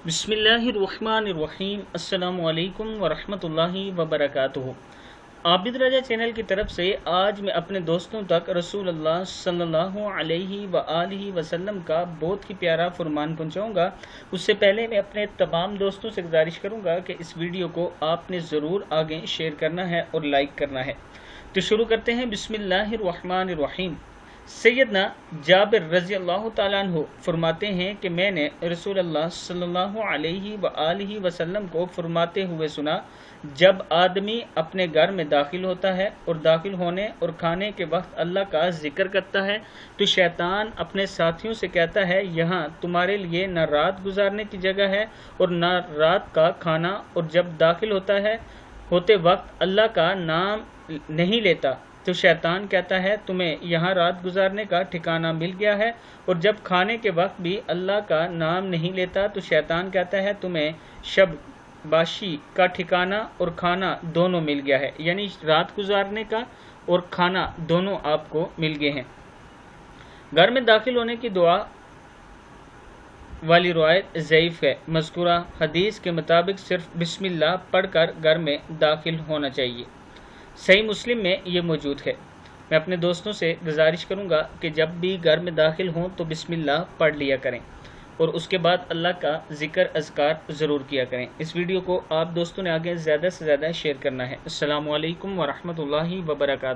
बिस्मिल्लाहिर्रहमानिर्रहीम। अस्सलामु अलैकुम वरहमतुल्लाहि वबरकातुहू। आबिद रजा चैनल की तरफ से आज मैं अपने दोस्तों तक रसूल अल्लाह सल्लल्लाहु अलैहि वआलिहि वसल्लम का बहुत ही प्यारा फरमान पहुंचाऊंगा। उससे पहले मैं अपने तमाम दोस्तों से गुजारिश करूंगा कि इस वीडियो को आपने ज़रूर आगे शेयर करना है और लाइक करना है। तो शुरू करते हैं। बिस्मिल्लाहिर्रहमानिर्रहीम। सैयदना जाबिर रज़ी अल्लाह ताला अन्हु फरमाते हैं कि मैंने रसूल अल्लाह सल्लल्लाहु अलैहि वआलिहि वसल्लम को फरमाते हुए सुना, जब आदमी अपने घर में दाखिल होता है और दाखिल होने और खाने के वक्त अल्लाह का जिक्र करता है तो शैतान अपने साथियों से कहता है, यहाँ तुम्हारे लिए न रात गुजारने की जगह है और न रात का खाना। और जब दाखिल होते वक्त अल्लाह का नाम नहीं लेता तो शैतान कहता है, तुम्हें यहाँ रात गुजारने का ठिकाना मिल गया है। और जब खाने के वक्त भी अल्लाह का नाम नहीं लेता तो शैतान कहता है, तुम्हें शब बाशी का ठिकाना और खाना दोनों मिल गया है, यानी रात गुजारने का और खाना दोनों आपको मिल गए हैं। घर में दाखिल होने की दुआ वाली रवायत ज़ईफ़ है। मज़कूरा हदीस के मुताबिक सिर्फ बिस्मिल्लाह पढ़कर घर में दाखिल होना चाहिए। सही मुस्लिम में ये मौजूद है। मैं अपने दोस्तों से गुजारिश करूंगा कि जब भी घर में दाखिल हों तो बिस्मिल्लाह पढ़ लिया करें और उसके बाद अल्लाह का ज़िक्र अज़कार ज़रूर किया करें। इस वीडियो को आप दोस्तों ने आगे ज़्यादा से ज़्यादा शेयर करना है। अस्सलामु अलैकुम वरहमतुल्लाहि वबरकातुहू।